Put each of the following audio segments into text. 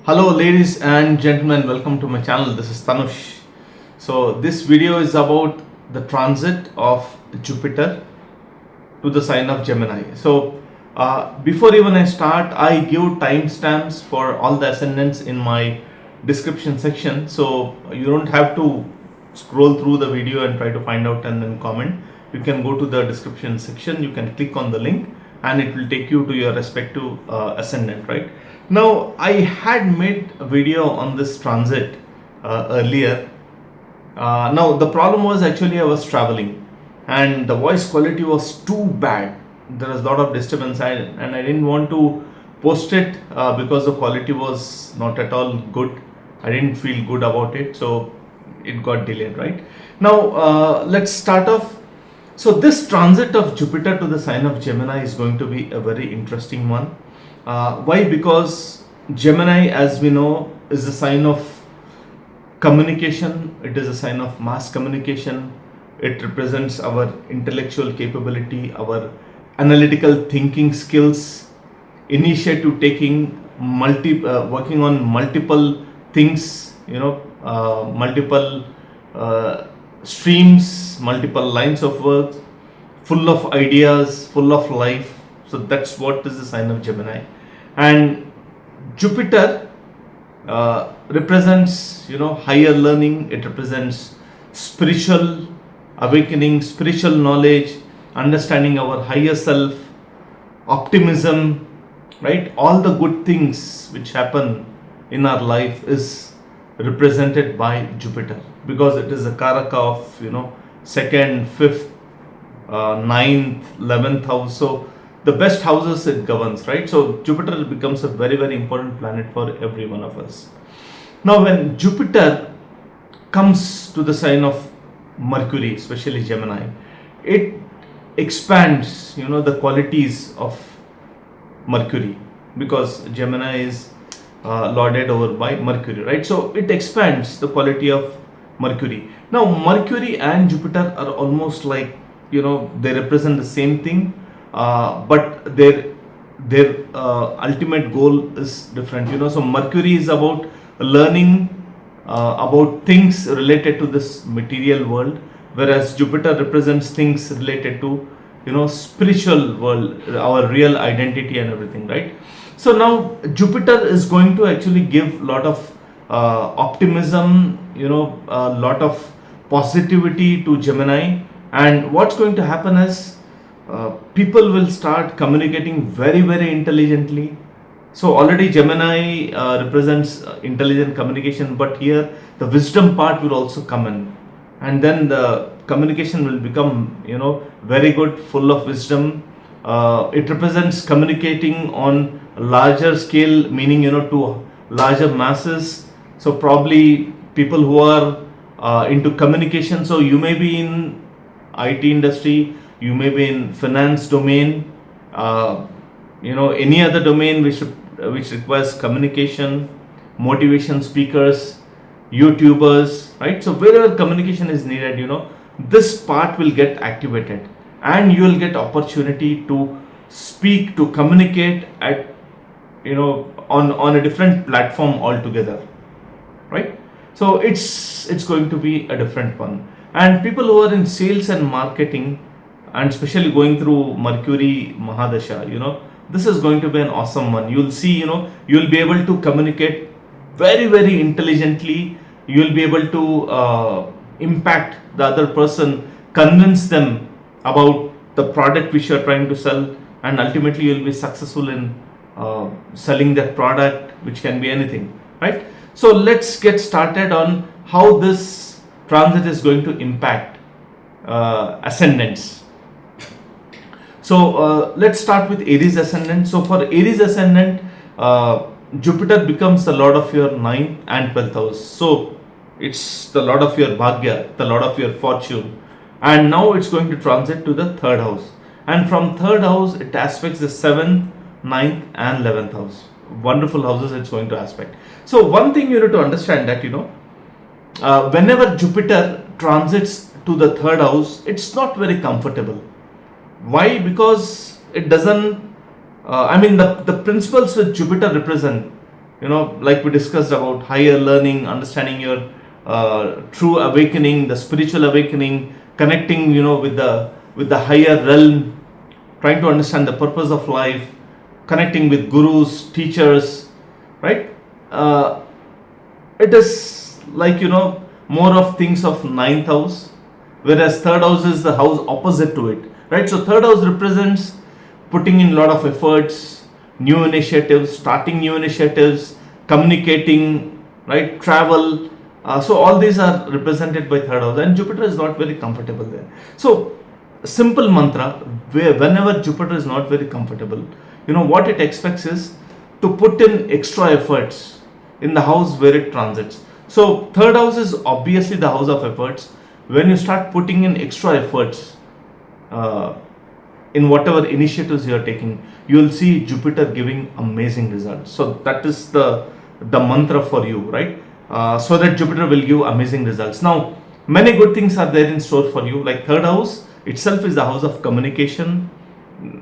Hello ladies and gentlemen, welcome to my channel. This is Tanush. So this video is about the transit of Jupiter to the sign of Gemini. So before even I start, I give timestamps for all the ascendants in my description section. So you don't have to scroll through the video and try to find out and then comment. You can go to the description section, you can click on the link and it will take you to your respective ascendant, right? Now I had made a video on this transit earlier. Now the problem was actually I was traveling and the voice quality was too bad. There was a lot of disturbance and I didn't want to post it because the quality was not at all good. I didn't feel good about it, so it got delayed, right? Now let's start off. So this transit of Jupiter to the sign of Gemini is going to be a very interesting one. Why? Because Gemini, as we know, is a sign of communication. It is a sign of mass communication. It represents our intellectual capability, our analytical thinking skills, initiative taking, working on multiple things, multiple streams, multiple lines of work, full of ideas, full of life. So that's what is the sign of Gemini. And Jupiter represents higher learning. It represents spiritual awakening, spiritual knowledge, understanding our higher self, optimism, right? All the good things which happen in our life is represented by Jupiter, because it is a kark of second, fifth, ninth, 11th house. So the best houses it governs, right? So Jupiter becomes a very, very important planet for every one of us. Now when Jupiter comes to the sign of Mercury, especially Gemini, it expands the qualities of Mercury, because Gemini is lorded over by Mercury, right? So it expands the quality of Mercury. Now Mercury and Jupiter are almost like they represent the same thing, but their ultimate goal is different. So Mercury is about learning about things related to this material world, whereas Jupiter represents things related to spiritual world, our real identity and everything, right? So now Jupiter is going to actually give a lot of optimism, a lot of positivity to Gemini. And what's going to happen is people will start communicating very, very intelligently. So already Gemini represents intelligent communication, but here the wisdom part will also come in, and then the communication will become very good, full of wisdom. It represents communicating on a larger scale, meaning to larger masses. So probably people who are into communication. So you may be in IT industry, you may be in finance domain, any other domain which requires communication, motivation speakers, YouTubers, right? So wherever communication is needed, this part will get activated, and you will get opportunity to speak, to communicate at on a different platform altogether, right? So it's going to be a different one. And people who are in sales and marketing, and especially going through Mercury Mahadasha, this is going to be an awesome one. You'll see, you'll be able to communicate very, very intelligently. You'll be able to impact the other person, convince them about the product which you're trying to sell, and ultimately you'll be successful in selling that product, which can be anything, right? So let's get started on how this transit is going to impact ascendants. So let's start with Aries Ascendant. So for Aries Ascendant, Jupiter becomes the lord of your 9th and 12th house. So it's the lord of your bhagya, the lord of your fortune. And now it's going to transit to the 3rd house. And from 3rd house, it aspects the 7th, 9th and 11th house. Wonderful houses it's going to aspect. So one thing you need to understand that, whenever Jupiter transits to the 3rd house, it's not very comfortable. Why? Because it doesn't, the principles which Jupiter represent like we discussed about higher learning, understanding your true awakening, the spiritual awakening, connecting, with the higher realm, trying to understand the purpose of life, connecting with gurus, teachers, right? Uh, it is like, more of things of ninth house, whereas third house is the house opposite to it, right? So third house represents putting in a lot of efforts, new initiatives, starting new initiatives, communicating, right? Travel. So all these are represented by third house, and Jupiter is not very comfortable there. So simple mantra, where whenever Jupiter is not very comfortable, what it expects is to put in extra efforts in the house where it transits. So third house is obviously the house of efforts. When you start putting in extra efforts uh, in whatever initiatives you are taking, you will see Jupiter giving amazing results. So that is the mantra for you, right? So that Jupiter will give amazing results. Now, many good things are there in store for you. Like third house itself is the house of communication,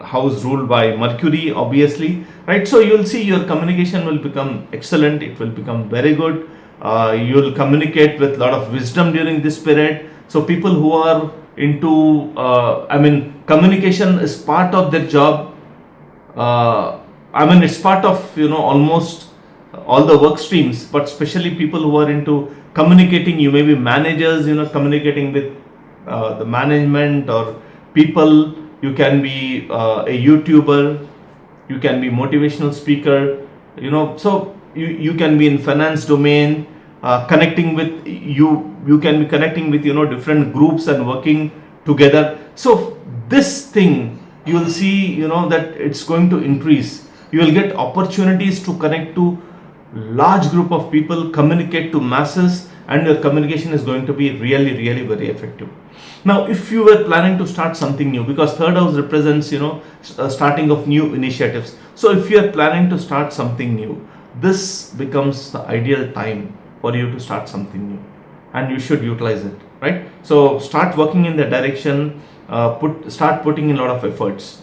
house ruled by Mercury, obviously, right? So you will see your communication will become excellent. It will become very good. You will communicate with a lot of wisdom during this period. So people who are into, communication is part of their job. It's part of, almost all the work streams, but especially people who are into communicating. You may be managers, communicating with the management or people. You can be a YouTuber, you can be motivational speaker, so you can be in finance domain, connecting with you can be connecting with different groups and working together. So this thing you will see, that it's going to increase. You will get opportunities to connect to large group of people, communicate to masses, and your communication is going to be really, really very effective. Now, if you were planning to start something new, because third house represents, starting of new initiatives. So if you are planning to start something new, this becomes the ideal time for you to start something new, and you should utilize it, right? So start working in that direction. Start putting in a lot of efforts.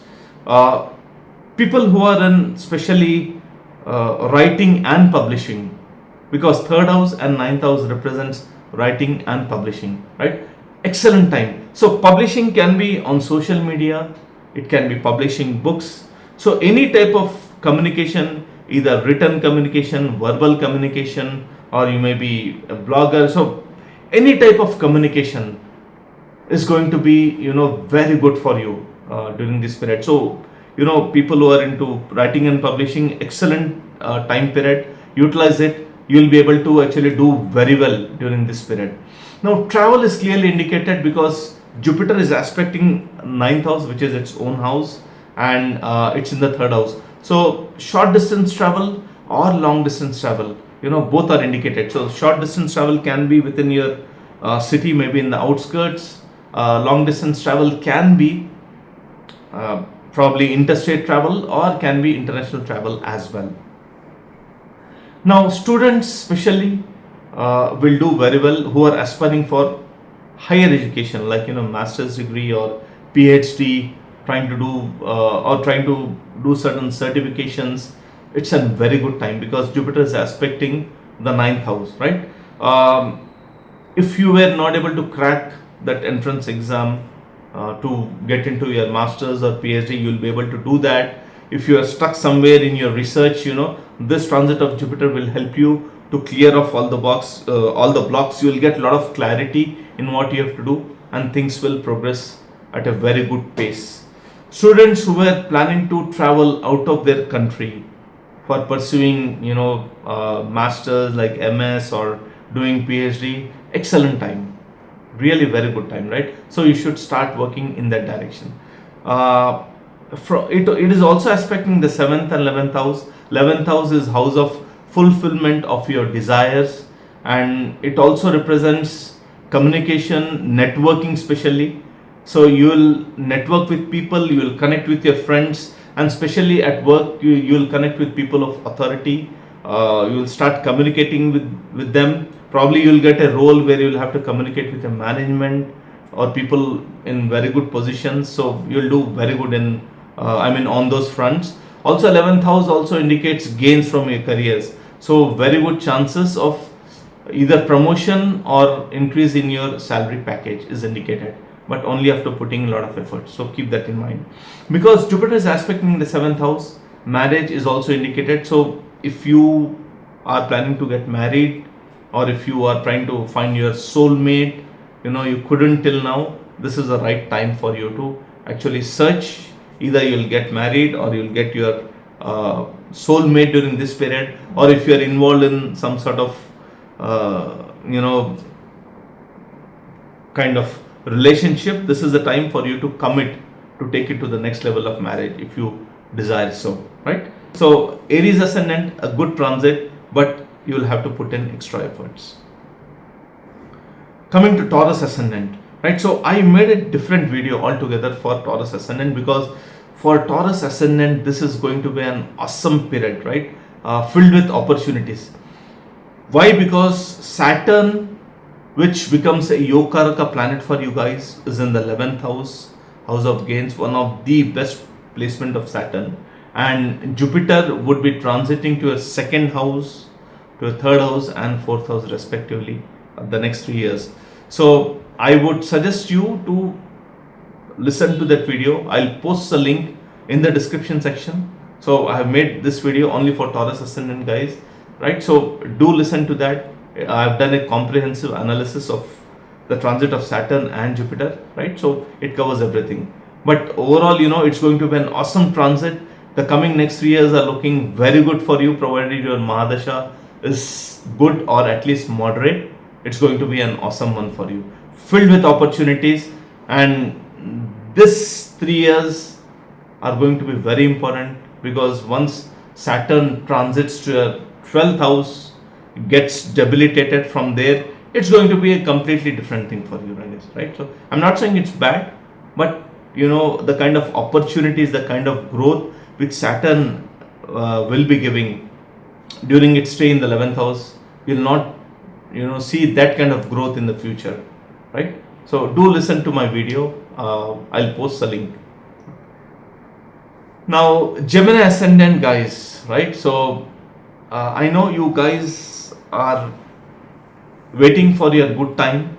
People who are in especially writing and publishing, because third house and ninth house represents writing and publishing, right? Excellent time. So publishing can be on social media, it can be publishing books. So any type of communication, either written communication, verbal communication, or you may be a blogger. So any type of communication is going to be, very good for you during this period. So people who are into writing and publishing, excellent time period. Utilize it. You will be able to actually do very well during this period. Now travel is clearly indicated because Jupiter is aspecting ninth house, which is its own house, and it's in the third house. So short distance travel or long distance travel, both are indicated. So short distance travel can be within your city, maybe in the outskirts. Long distance travel can be probably interstate travel, or can be international travel as well. Now students especially will do very well who are aspiring for higher education, like master's degree or PhD, trying to do certain certifications. It's a very good time because Jupiter is aspecting the ninth house, right? If you were not able to crack that entrance exam to get into your master's or PhD, you will be able to do that. If you are stuck somewhere in your research, this transit of Jupiter will help you to clear off all the blocks. You will get a lot of clarity in what you have to do, and things will progress at a very good pace. Students who were planning to travel out of their country for pursuing, masters like MS or doing PhD, excellent time, really very good time, right? So you should start working in that direction. It is also aspecting the 7th and 11th house. 11th house is house of fulfillment of your desires, and it also represents communication, networking especially. So you will network with people, you will connect with your friends, and especially at work you will connect with people of authority. You will start communicating with them. Probably you will get a role where you will have to communicate with the management or people in very good positions. So you will do very good on those fronts. Also 11th house also indicates gains from your careers. So very good chances of either promotion or increase in your salary package is indicated, but only after putting a lot of effort. So keep that in mind. Because Jupiter is aspecting the 7th house, marriage is also indicated. So if you are planning to get married, or if you are trying to find your soulmate, you couldn't till now, this is the right time for you to actually search. Either you'll get married or you'll get your soulmate during this period, or if you're involved in some sort of kind of relationship, this is the time for you to commit to take it to the next level of marriage if you desire so, right? So Aries ascendant, a good transit, but you will have to put in extra efforts. Coming to Taurus ascendant, right? So I made a different video altogether for Taurus ascendant, because for Taurus ascendant this is going to be an awesome period, right? Filled with opportunities. Why? Because Saturn, which becomes a Yokaraka planet for you guys, is in the 11th house, house of gains, one of the best placement of Saturn. And Jupiter would be transiting to a 2nd house, to a 3rd house and 4th house respectively the next 3 years. So I would suggest you to listen to that video. I'll post the link in the description section. So I have made this video only for Taurus ascendant guys, right? So do listen to that. I've done a comprehensive analysis of the transit of Saturn and Jupiter, right? So it covers everything. But overall, it's going to be an awesome transit. The coming next 3 years are looking very good for you, provided your Mahadasha is good or at least moderate. It's going to be an awesome one for you, filled with opportunities. And this 3 years are going to be very important, because once Saturn transits to a 12th house, gets debilitated from there, it's going to be a completely different thing for you, right? So I'm not saying it's bad, but the kind of opportunities, the kind of growth which Saturn will be giving during its stay in the 11th house, you'll not see that kind of growth in the future, right? So do listen to my video. I'll post the link. Now Gemini ascendant guys, right? So I know you guys are waiting for your good time.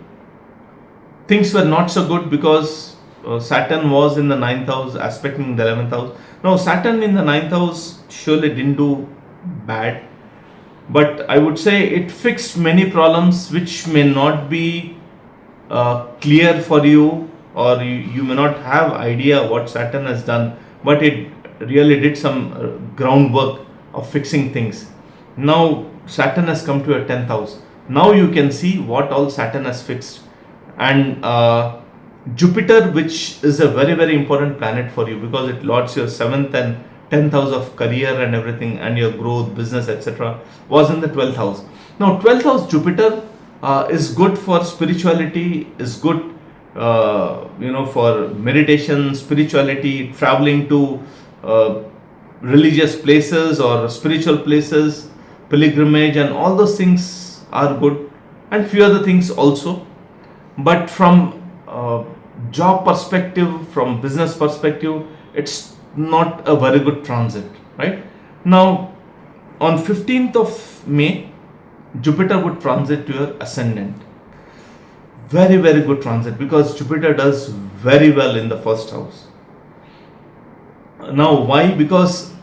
Things were not so good because Saturn was in the 9th house aspecting the 11th house. Now Saturn in the 9th house surely didn't do bad, but I would say it fixed many problems which may not be clear for you, or you may not have idea what Saturn has done, but it really did some groundwork of fixing things. Now Saturn has come to a 10th house. Now you can see what all Saturn has fixed. And Jupiter, which is a very, very important planet for you, because it lords your 7th and 10th house of career and everything, and your growth, business, etc., was in the 12th house. Now 12th house Jupiter is good for spirituality, is good for meditation, spirituality, traveling to religious places or spiritual places, pilgrimage, and all those things are good, and few other things also. But from job perspective, from business perspective, it's not a very good transit, right? Now on 15th of May, Jupiter would transit to your ascendant. Very, very good transit, because Jupiter does very well in the 1st house. Now why? Because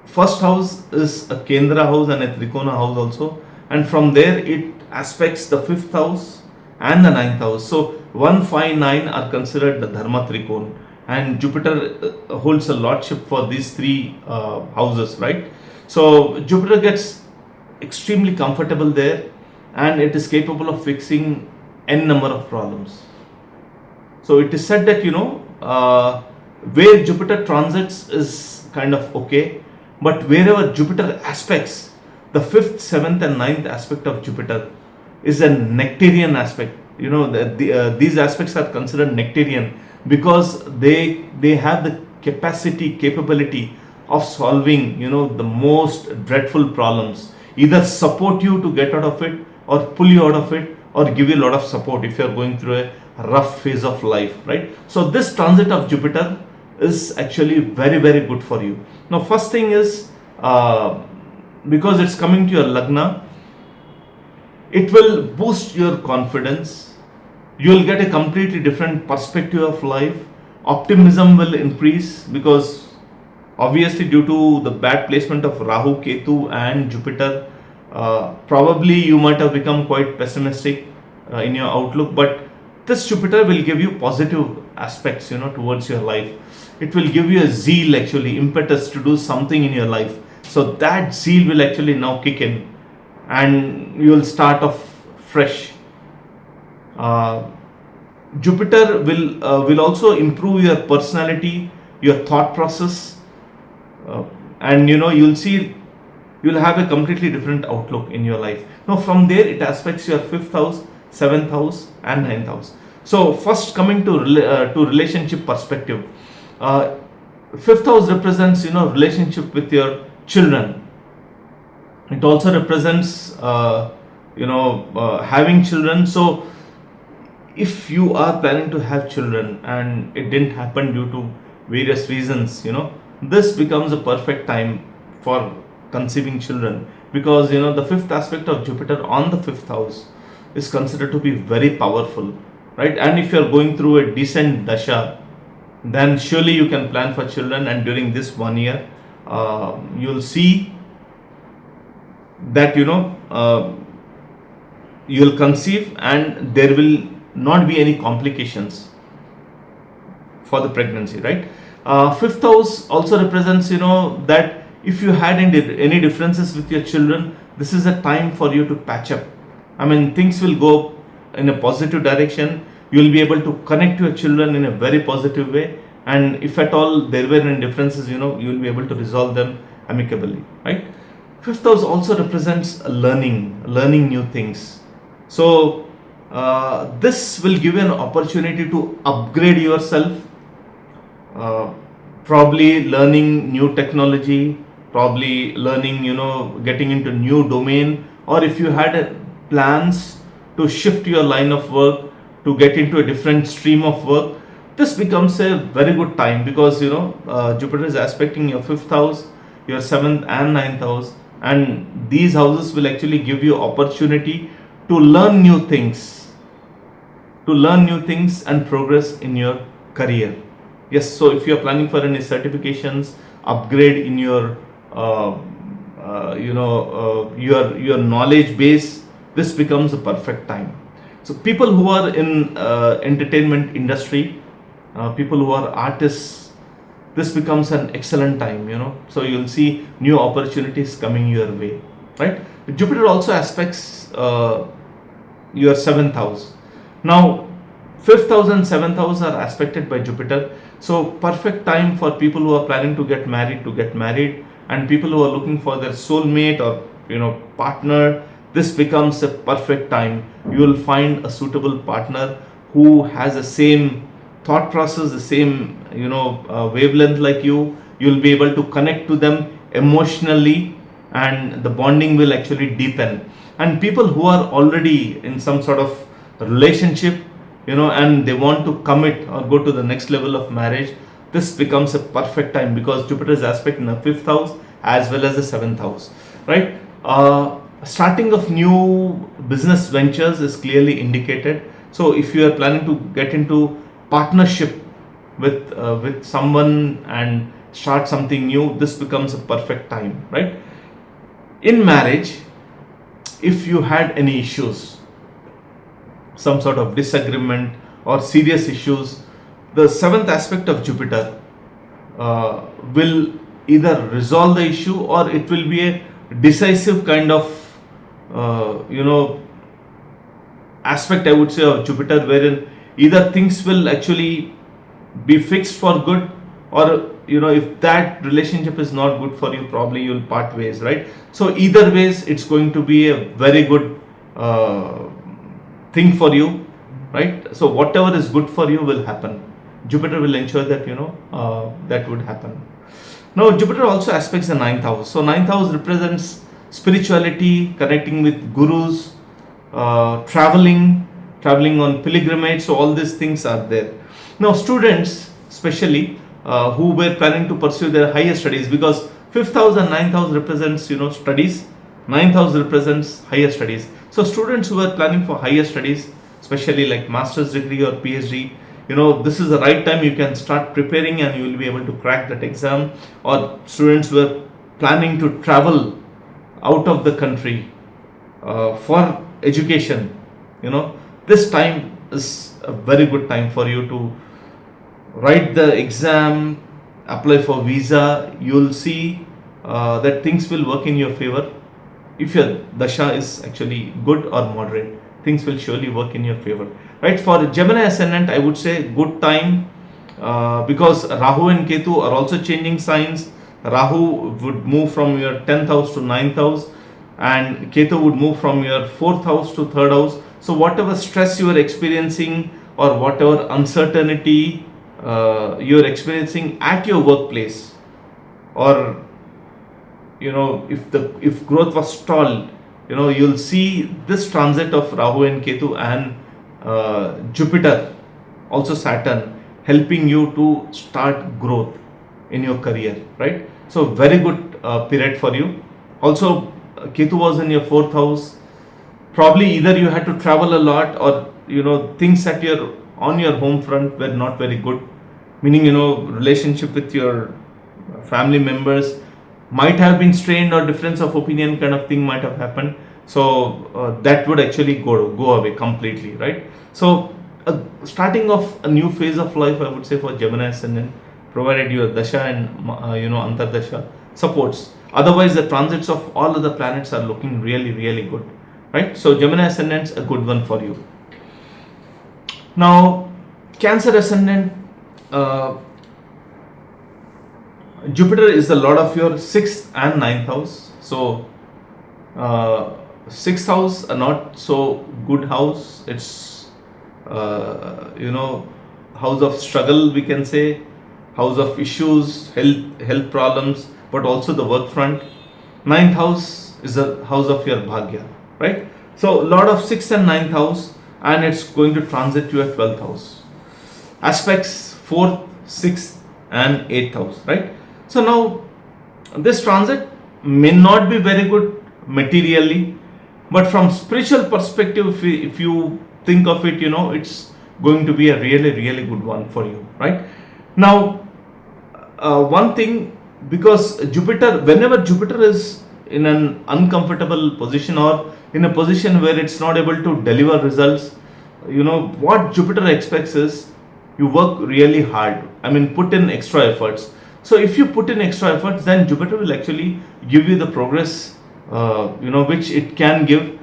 1st house is a Kendra house and a Trikona house also, and from there it aspects the 5th house and the 9th house. So 1, 5, 9 are considered the Dharma Trikon, and Jupiter holds a lordship for these 3 houses, right? So Jupiter gets extremely comfortable there, and it is capable of fixing n number of problems. So it is said that where Jupiter transits is kind of okay, but wherever Jupiter aspects, the 5th, 7th and 9th aspect of Jupiter is a nectarian aspect. These aspects are considered nectarian because they have the capability of solving the most dreadful problems, either support you to get out of it, or pull you out of it, or give you a lot of support if you are going through a rough phase of life, right? So this transit of Jupiter is actually very, very good for you. Now first thing is because it's coming to your lagna, it will boost your confidence. You will get a completely different perspective of life. Optimism will increase because obviously due to the bad placement of Rahu, Ketu and Jupiter, probably you might have become quite pessimistic in your outlook, but this Jupiter will give you positive aspects, towards your life. It will give you a zeal, actually impetus to do something in your life. So that zeal will actually now kick in and you will start off fresh. Jupiter will also improve your personality, your thought process, and you'll see you'll have a completely different outlook in your life. Now from there it aspects your 5th house, 7th house and 9th house. So first coming to relationship perspective, 5th house represents relationship with your children. It also represents having children. So if you are planning to have children and it didn't happen due to various reasons, this becomes a perfect time for conceiving children, because the 5th aspect of Jupiter on the 5th house is considered to be very powerful, right? And if you are going through a decent dasha, then surely you can plan for children, and during this 1 year you'll see that you'll conceive and there will not be any complications for the pregnancy, right? 5th house also represents that if you had any differences with your children, this is a time for you to patch up. I mean, things will go in a positive direction. You will be able to connect to your children in a very positive way, and if at all there were any differences, you will be able to resolve them amicably, right? 5th house also represents learning new things. So this will give you an opportunity to upgrade yourself, probably learning new technology, probably learning, getting into new domain, or if you had plans to shift your line of work, to get into a different stream of work, this becomes a very good time, because Jupiter is aspecting your 5th house, your 7th and 9th house, and these houses will actually give you opportunity to learn new things, and progress in your career. Yes, so if you are planning for any certifications, upgrade in your your knowledge base, this becomes a perfect time. So people who are in entertainment industry, people who are artists, this becomes an excellent time, so you'll see new opportunities coming your way, right? Jupiter also aspects your 7th house. Now 5th house and 7th house are aspected by Jupiter, so perfect time for people who are planning to get married, and people who are looking for their soulmate or partner. This becomes a perfect time. You will find a suitable partner who has the same thought process, the same wavelength like you. You'll be able to connect to them emotionally, and the bonding will actually deepen. And people who are already in some sort of relationship, and they want to commit or go to the next level of marriage, this becomes a perfect time, because Jupiter is aspect in the 5th house as well as the 7th house, right? Starting of new business ventures is clearly indicated. So if you are planning to get into partnership with someone and start something new, this becomes a perfect time, right? In marriage, if you had any issues, some sort of disagreement or serious issues, the 7th aspect of Jupiter will either resolve the issue, or it will be a decisive kind of aspect, I would say, of Jupiter, wherein either things will actually be fixed for good, or if that relationship is not good for you, probably you'll part ways, right? So either ways, it's going to be a very good thing for you, right? So whatever is good for you will happen. Jupiter will ensure that that would happen. Now Jupiter also aspects the 9th house. So 9th house represents spirituality, connecting with gurus, traveling on pilgrimage. So all these things are there. Now students especially who were planning to pursue their higher studies, because Fifth house and ninth house represents, studies. Ninth house represents higher studies. So students who are planning for higher studies, especially like master's degree or PhD, this is the right time you can start preparing and you will be able to crack that exam. Or students who are planning to travel out of the country for education, this time is a very good time for you to write the exam, apply for visa. You'll see that things will work in your favor. If your dasha is actually good or moderate, things will surely work in your favor. Right? For Gemini Ascendant, I would say good time because Rahu and Ketu are also changing signs. Rahu would move from your 10th house to 9th house, and Ketu would move from your 4th house to 3rd house. So whatever stress you are experiencing or whatever uncertainty you are experiencing at your workplace, or if growth was stalled, you'll see this transit of Rahu and Ketu and Jupiter, also Saturn, helping you to start growth in your career, right? So very good period for you. Also, Ketu was in your 4th house. Probably either you had to travel a lot, or things at on your home front were not very good. Meaning, relationship with your family members might have been strained, or difference of opinion kind of thing might have happened. So that would actually go away completely, right? So starting of a new phase of life, I would say, for Gemini Ascendant, provided your dasha and antardasha supports. Otherwise, the transits of all other planets are looking really, really good, right? So Gemini Ascendant's a good one for you. Now, Cancer Ascendant, Jupiter is the lord of your 6th and 9th house. So 6th house, a not so good house. It's house of struggle, we can say, house of issues, health problems, but also the work front. 9th house is the house of your bhagya, right? So lord of 6th and 9th house, and it's going to transit to your 12th house. Aspects 4th, 6th and 8th house, right? So now this transit may not be very good materially, but from spiritual perspective, if you think of it, it's going to be a really, really good one for you, right? Now, one thing, because Jupiter, whenever Jupiter is in an uncomfortable position or in a position where it's not able to deliver results, what Jupiter expects is you work really hard. I mean, put in extra efforts. So if you put in extra efforts, then Jupiter will actually give you the progress, which it can give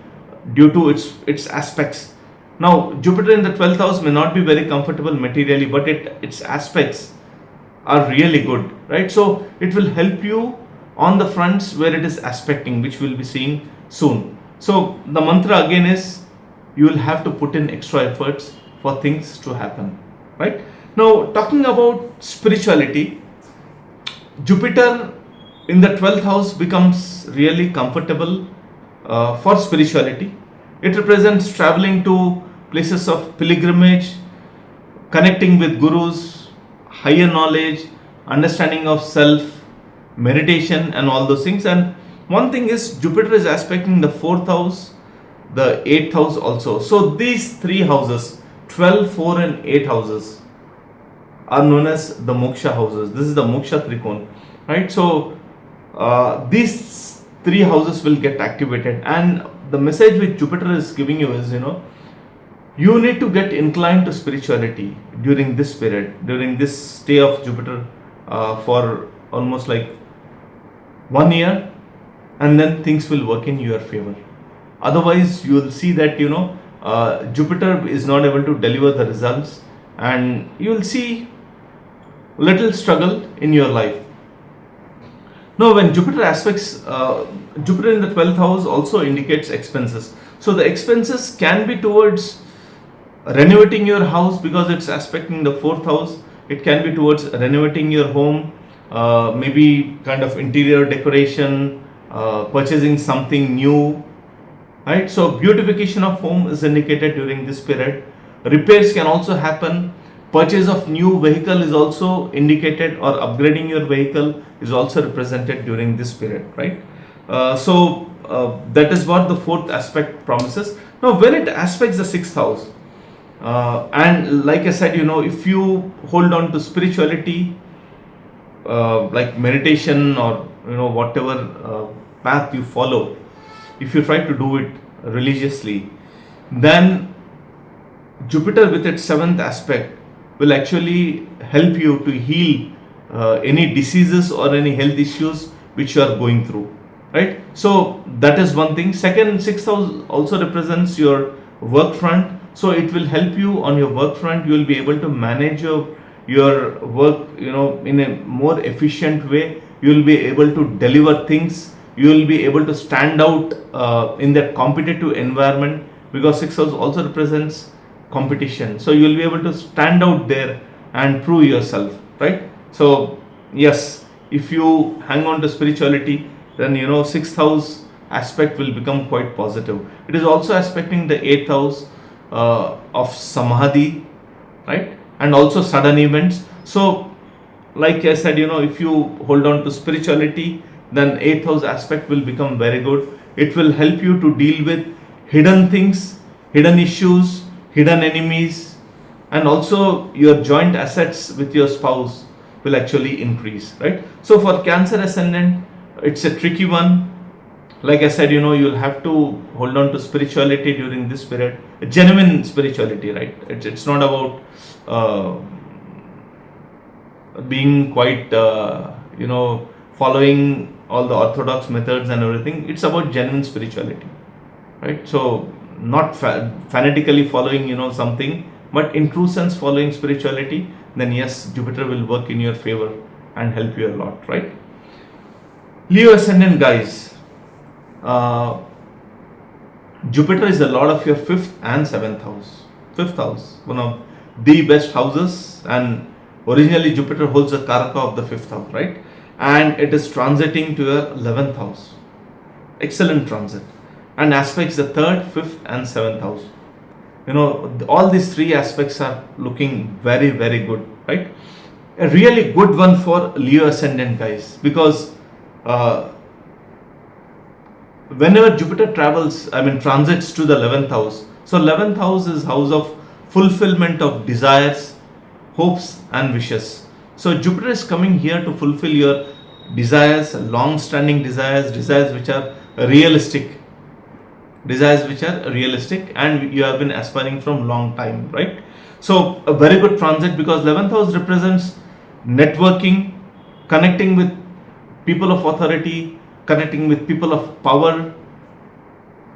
due to its aspects. Now, Jupiter in the 12th house may not be very comfortable materially, but its aspects are really good, right? So it will help you on the fronts where it is aspecting, which we'll be seeing soon. So the mantra again is, you will have to put in extra efforts for things to happen, right? Now, talking about spirituality, Jupiter in the 12th house becomes really comfortable for spirituality. It represents traveling to places of pilgrimage, connecting with gurus, higher knowledge, understanding of self, meditation and all those things. And one thing is, Jupiter is aspecting the 4th house, the 8th house also. So these three houses, 12, 4 and 8 houses, are known as the moksha houses. This is the moksha trikon, right? So these three houses will get activated, and the message which Jupiter is giving you is, you need to get inclined to spirituality during this period, during this stay of Jupiter for almost like 1 year, and then things will work in your favor. Otherwise, you will see that Jupiter is not able to deliver the results, and you will see little struggle in your life. Now, when Jupiter aspects, Jupiter in the 12th house also indicates expenses. So the expenses can be towards renovating your house because it's aspecting the 4th house. It can be towards renovating your home, maybe kind of interior decoration, purchasing something new, right? So beautification of home is indicated during this period. Repairs can also happen. Purchase of new vehicle is also indicated, or upgrading your vehicle is also represented during this period, right? That is what the fourth aspect promises. Now when it aspects the sixth house, and like I said, if you hold on to spirituality, like meditation, or whatever path you follow, if you try to do it religiously, then Jupiter with its seventh aspect will actually help you to heal any diseases or any health issues which you are going through, right? So that is one thing. Second, sixth house also represents your work front, so it will help you on your work front. You will be able to manage your work in a more efficient way. You will be able to deliver things. You will be able to stand out in that competitive environment, because sixth house also represents competition. So you will be able to stand out there and prove yourself, right? So yes, if you hang on to spirituality, then sixth house aspect will become quite positive. It is also aspecting the eighth house of samadhi, right? And also sudden events. So like I said, if you hold on to spirituality, then eighth house aspect will become very good. It will help you to deal with hidden things, hidden issues, hidden enemies, and also your joint assets with your spouse will actually increase, right? So for Cancer ascendant, it's a tricky one. Like I said, you'll have to hold on to spirituality during this period, genuine spirituality, right? It's not about being quite following all the orthodox methods and everything. It's about genuine spirituality, right? So not fanatically following something, but in true sense following spirituality. Then yes, Jupiter will work in your favor and help you a lot, right? Leo ascendant guys, Jupiter is a lot of your fifth and seventh house. Fifth house, one of the best houses, and originally Jupiter holds the karka of the fifth house, right? And it is transiting to your 11th house. Excellent transit, and aspects the third, fifth, and seventh house. All these three aspects are looking very, very good, right? A really good one for Leo ascendant guys, because whenever Jupiter transits to the 11th house. So 11th house is house of fulfillment of desires, hopes, and wishes. So Jupiter is coming here to fulfill your desires, long-standing desires which are realistic, and you have been aspiring from long time, right? So a very good transit, because 11th house represents networking, connecting with people of authority, connecting with people of power.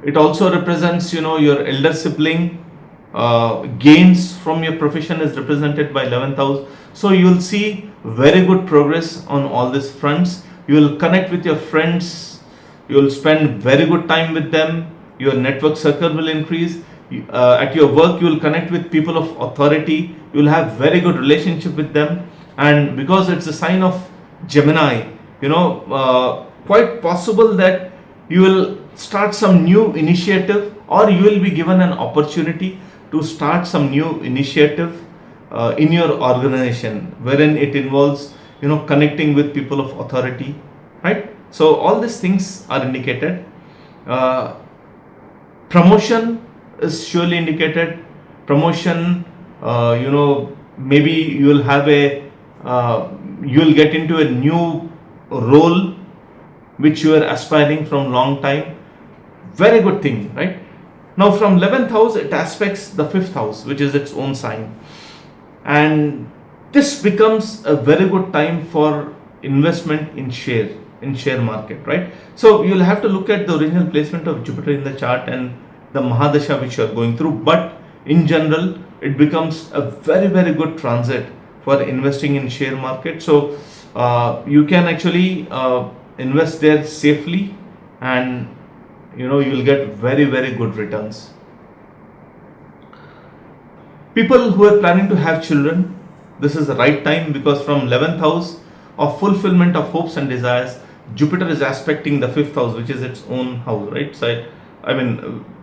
It also represents your elder sibling. Gains from your profession is represented by 11th house. So you will see very good progress on all these fronts. You will connect with your friends, you will spend very good time with them, your network circle will increase. At your work, you will connect with people of authority, you will have very good relationship with them. And because it's a sign of Gemini, quite possible that you will start some new initiative, or you will be given an opportunity to start some new initiative in your organization, wherein it involves connecting with people of authority, right? So all these things are indicated. Promotion is surely indicated. Promotion, maybe you will have you will get into a new role which you are aspiring from long time. Very good thing, right? Now from 11th house, it aspects the 5th house, which is its own sign, and this becomes a very good time for investment in share market, right? So you'll have to look at the original placement of Jupiter in the chart and the Mahadasha which you are going through, but in general it becomes a very, very good transit for investing in share market. So you can actually invest there safely, and you will get very, very good returns. People who are planning to have children, this is the right time, because from 11th house of fulfillment of hopes and desires, Jupiter is aspecting the 5th house, which is its own house, right? So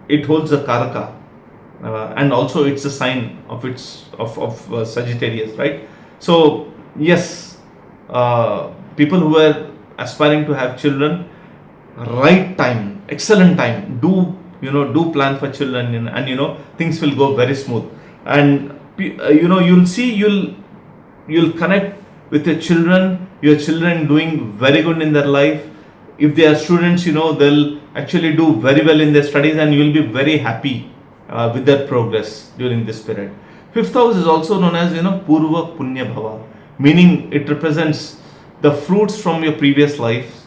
it holds the karaka, and also it's a sign of Sagittarius, right? So yes, people who are aspiring to have children, right time, excellent time. Do plan for children, and things will go very smooth. And you'll see, you'll connect with your children doing very good in their life. If they are students, they'll actually do very well in their studies, and you'll be very happy with their progress during this period. Fifth house is also known as Purva Punya Bhava, meaning it represents the fruits from your previous life,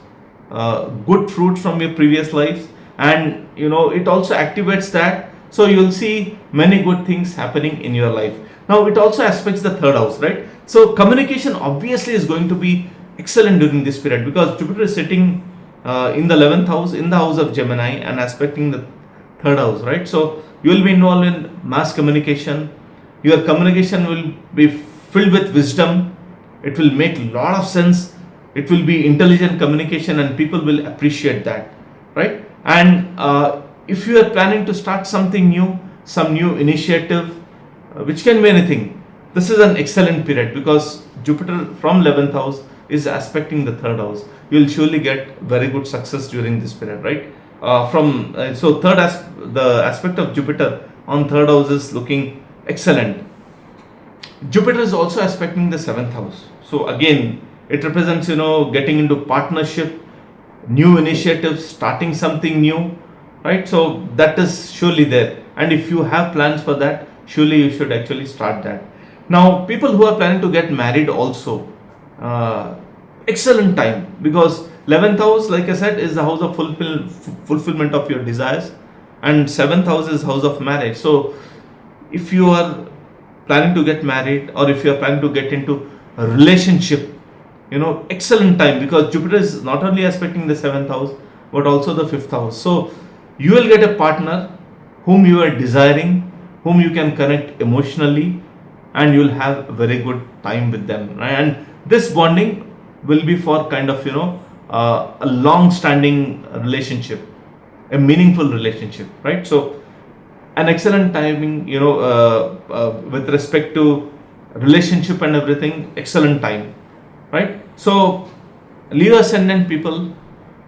good fruits from your previous lives, and it also activates that. So you'll see many good things happening in your life. Now it also aspects the third house, right? So communication obviously is going to be excellent during this period, because Jupiter is sitting in the 11th house, in the house of Gemini, and aspecting the third house, right? So you will be involved in mass communication. Your communication will be filled with wisdom. It will make a lot of sense. It will be intelligent communication, and people will appreciate that, right? And if you are planning to start something new, some new initiative, which can be anything, this is an excellent period, because Jupiter from 11th house is aspecting the third house. You will surely get very good success during this period, right? The aspect of Jupiter on third house is looking excellent. Jupiter is also aspecting the 7th house. So again, it represents getting into partnership, new initiatives, starting something new, right? So that is surely there, and if you have plans for that, surely you should actually start that. Now people who are planning to get married also, excellent time, because 11th house, like I said, is the house of fulfillment of your desires, and 7th house is house of marriage. So if you are planning to get married, or if you are planning to get into a relationship, excellent time, because Jupiter is not only aspecting the 7th house but also the 5th house. So you will get a partner whom you are desiring, whom you can connect emotionally, and you will have a very good time with them, right? And this bonding will be for kind of a long standing relationship, a meaningful relationship, right? So an excellent timing, with respect to relationship and everything, excellent time, right? So Leo ascendant people,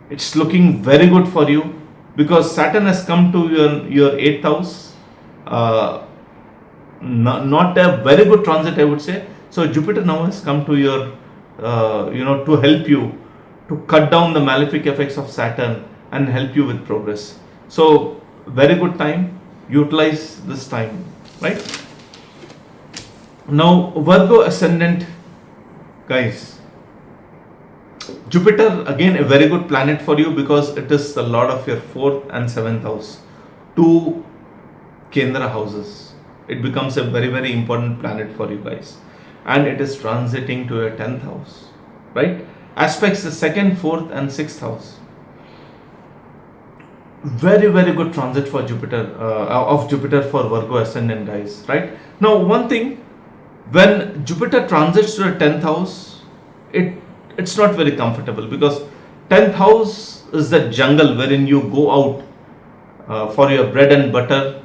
it's looking very good for you, because Saturn has come to your 8th house. Not a very good transit, I would say. So Jupiter now has come to your to help you to cut down the malefic effects of Saturn and help you with progress. So very good time, utilize this time, right? Now Virgo ascendant guys, Jupiter again a very good planet for you, because it is the lord of your 4th and 7th house, two Kendra houses. It becomes a very, very important planet for you guys, and it is transiting to your 10th house, right? Aspects the 2nd, 4th and 6th house. Very, very good transit for Jupiter, of Jupiter for Virgo ascendant guys, right? Now one thing, when Jupiter transits to the 10th house, it's not very comfortable, because 10th house is the jungle wherein you go out for your bread and butter,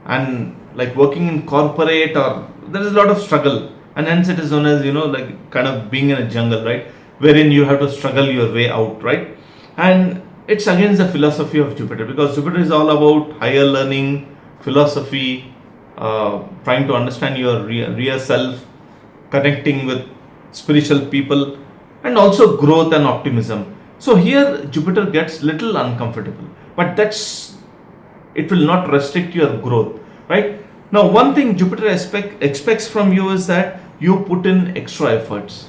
and like working in corporate, or there is a lot of struggle, and hence it is known as like kind of being in a jungle, right, wherein you have to struggle your way out, right? And it's against the philosophy of Jupiter, because Jupiter is all about higher learning, philosophy, trying to understand your real self, connecting with spiritual people, and also growth and optimism. So here Jupiter gets little uncomfortable, but it will not restrict your growth, right? Now one thing Jupiter expects from you is that you put in extra efforts.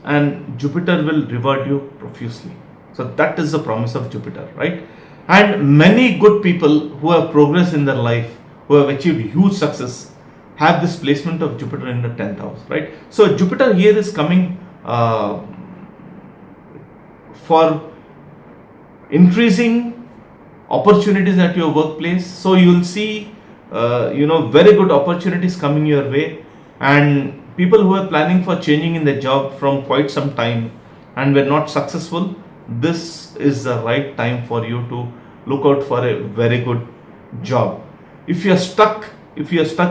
And Jupiter will reward you profusely. So that is the promise of Jupiter, right? And many good people who have progressed in their life, who have achieved huge success, have this placement of Jupiter in the 10th house, right? So Jupiter here is coming for increasing opportunities at your workplace. So you will see very good opportunities coming your way, and people who are planning for changing in their job from quite some time and were not successful, this is the right time for you to look out for a very good job. If you are stuck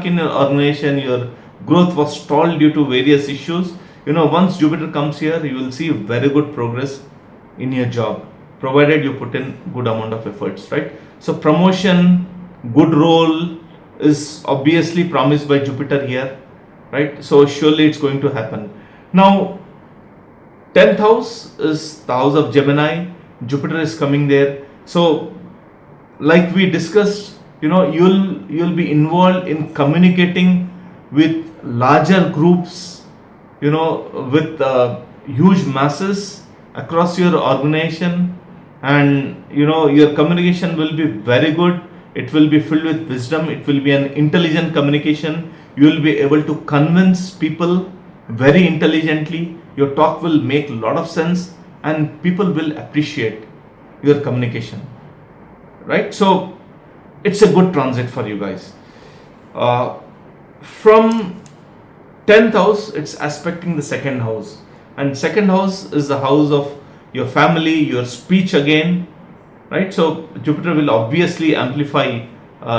in an organization, your growth was stalled due to various issues, once Jupiter comes here, you will see very good progress in your job, provided you put in good amount of efforts, right? So promotion, good role is obviously promised by Jupiter here, right? So surely it's going to happen. Now 10th house is the house of Gemini. Jupiter is coming there. So like we discussed, you'll be involved in communicating with larger groups, with huge masses across your organization, and your communication will be very good. It will be filled with wisdom. It will be an intelligent communication. You will be able to convince people very intelligently. Your talk will make a lot of sense, and people will appreciate your communication, right? So it's a good transit for you guys. From 10th house, it's aspecting the second house, and second house is the house of your family, your speech again, right? So Jupiter will obviously amplify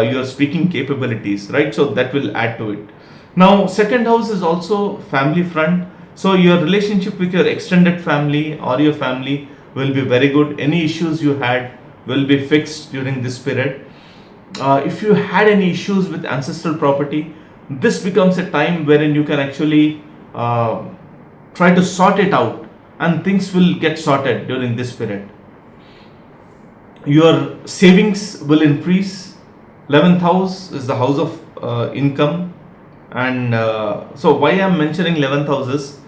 your speaking capabilities, right? So that will add to it. Now second house is also family front, so your relationship with your extended family or your family will be very good. Any issues you had will be fixed during this period. If you had any issues with ancestral property, this becomes a time wherein you can actually try to sort it out, and things will get sorted during this period. Your savings will increase. 11th house is the house of income, and so why I am mentioning 11th house is,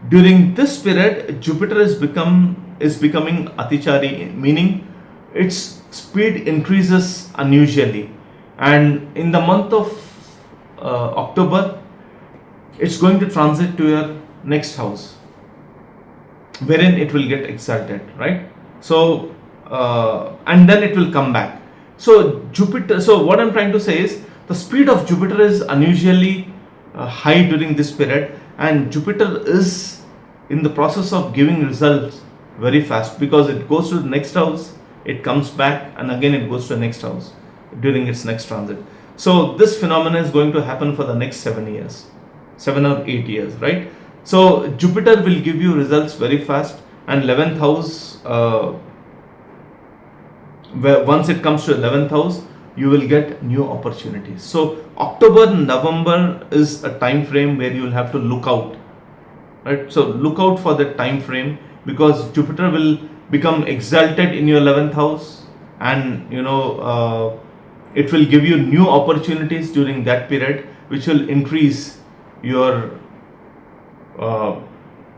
during this period Jupiter is becoming atichari, meaning its speed increases unusually, and in the month of October it's going to transit to your next house, wherein it will get exalted, right? So and then it will come back. So what I'm trying to say is, the speed of Jupiter is unusually high during this period, and Jupiter is in the process of giving results very fast, because it goes to the next house, it comes back, and again it goes to the next house during its next transit. So this phenomenon is going to happen for the next 7 or 8 years, right? So Jupiter will give you results very fast, and 11th house, where once it comes to 11th house, you will get new opportunities. So October, November is a time frame where you will have to look out, right? So look out for that time frame, because Jupiter will become exalted in your 11th house, and it will give you new opportunities during that period, which will increase your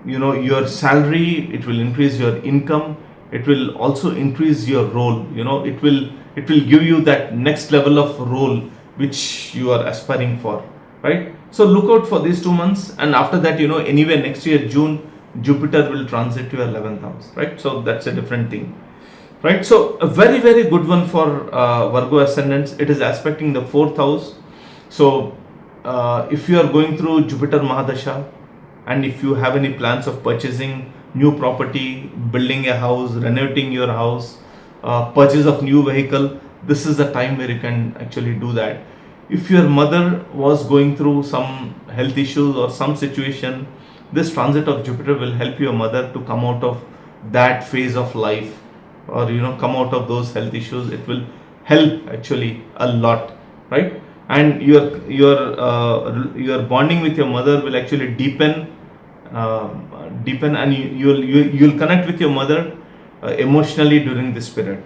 your salary. It will increase your income. It will also increase your role. It will give you that next level of role which you are aspiring for, right? So look out for these 2 months, and after that, anyway, next year June, Jupiter will transit to your 11th house, right? So that's a different thing, right? So a very, very good one for Virgo ascendants. It is aspecting the 4th house. So if you are going through Jupiter Mahadasha, and if you have any plans of purchasing new property, building a house, renovating your house, purchase of new vehicle, this is the time where you can actually do that. If your mother was going through some health issues or some situation, this transit of Jupiter will help your mother to come out of that phase of life, or come out of those health issues. It will help actually a lot, right? And your bonding with your mother will actually deepen, and you'll connect with your mother emotionally during this period.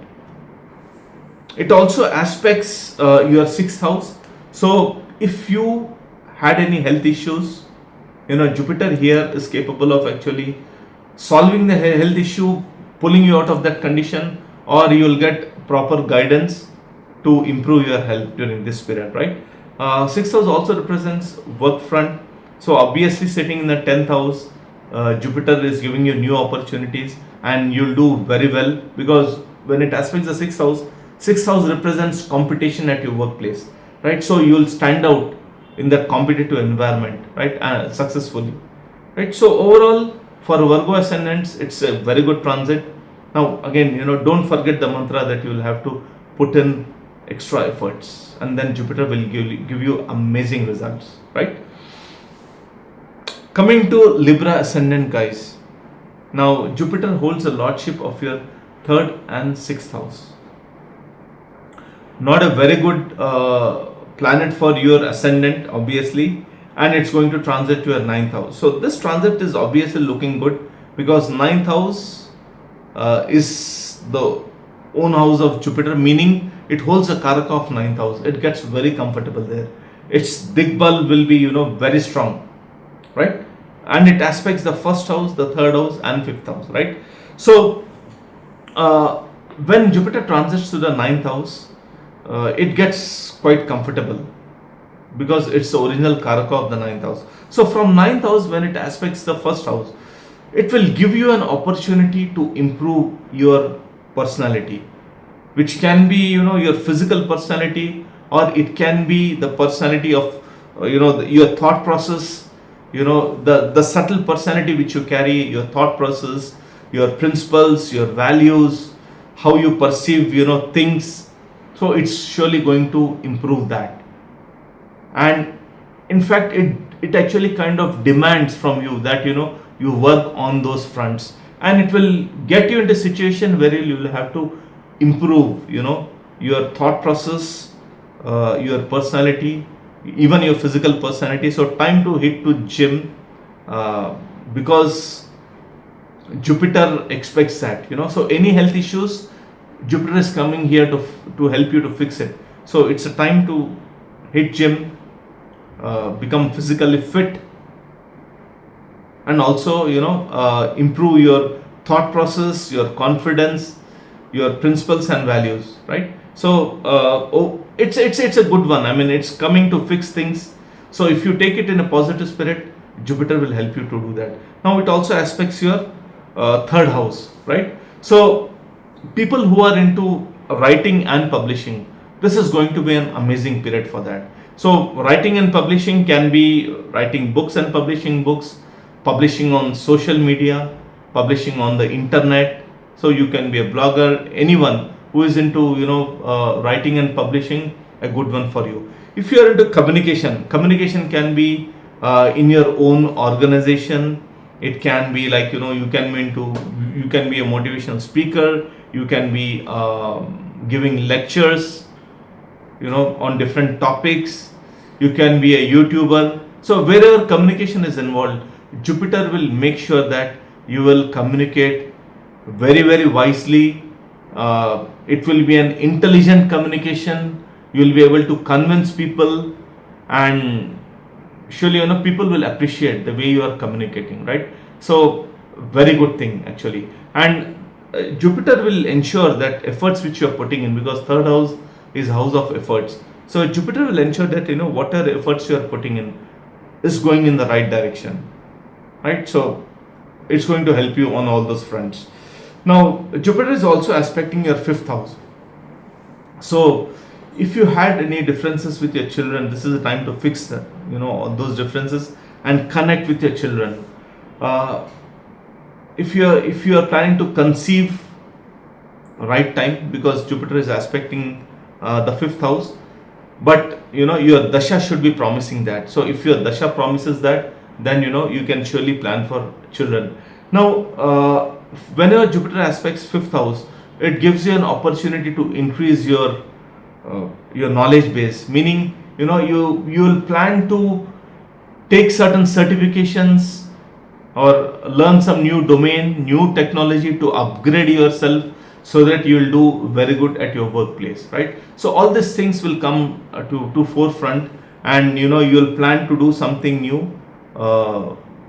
It also aspects your 6th house. So if you had any health issues, Jupiter here is capable of actually solving the health issue, pulling you out of that condition, or you'll get proper guidance to improve your health during this period, right? 6th house also represents work front. So obviously, sitting in the 10th house, Jupiter is giving you new opportunities, and you'll do very well, because when it aspects the 6th house represents competition at your workplace, right? So you'll stand out in that competitive environment, right? Successfully, right? So overall, for Virgo ascendants, it's a very good transit. Now again, don't forget the mantra that you will have to put in extra efforts, and then Jupiter will give you amazing results, right? Coming to Libra ascendant, guys. Now, Jupiter holds the lordship of your 3rd and 6th house. Not a very good planet for your ascendant, obviously, and it's going to transit to your 9th house. So, this transit is obviously looking good because 9th house is the own house of Jupiter, meaning it holds the kark of 9th house. It gets very comfortable there. Its digbal will be, very strong, right? And it aspects the 1st house, the 3rd house, and 5th house, right? So, when Jupiter transits to the 9th house, it gets quite comfortable because it's the original karaka of the 9th house. So, from 9th house, when it aspects the 1st house, it will give you an opportunity to improve your personality, which can be, your physical personality, or it can be the personality of, your thought process. The subtle personality which you carry, your thought process, your principles, your values, how you perceive things. So it's surely going to improve that, and in fact it actually kind of demands from you that you work on those fronts, and it will get you into a situation where you will have to improve your thought process, your personality, even your physical personality. So time to hit to gym, because Jupiter expects that, so any health issues, Jupiter is coming here to help you to fix it. So it's a time to hit gym, become physically fit, and also improve your thought process, your confidence, your principles and values, right? So it's a good one. I mean, it's coming to fix things. So if you take it in a positive spirit, Jupiter will help you to do that. Now it also aspects your 3rd house, right? So people who are into writing and publishing, this is going to be an amazing period for that. So writing and publishing can be writing books and publishing books, publishing on social media, publishing on the internet. So you can be a blogger, anyone who is into writing and publishing, a good one for you. If you are into communication can be in your own organization. It can be like you can be a motivational speaker, you can be giving lectures on different topics, you can be a YouTuber. So wherever communication is involved, Jupiter will make sure that you will communicate very, very wisely. It will be an intelligent communication. You will be able to convince people, and surely people will appreciate the way you are communicating, right? So very good thing actually. And Jupiter will ensure that efforts which you are putting in, because 3rd house is house of efforts. So Jupiter will ensure that whatever efforts you are putting in is going in the right direction, right? So it's going to help you on all those fronts. Now Jupiter is also aspecting your 5th house. So if you had any differences with your children, this is the time to fix them, all those differences, and connect with your children. If you are planning to conceive, right time, because Jupiter is aspecting the 5th house, but your dasha should be promising that. So if your dasha promises that, then you can surely plan for children. Now whenever Jupiter aspects 5th house, it gives you an opportunity to increase your knowledge base, meaning you will plan to take certain certifications or learn some new domain, new technology to upgrade yourself, so that you will do very good at your workplace, right? So all these things will come to forefront, and you will plan to do something new,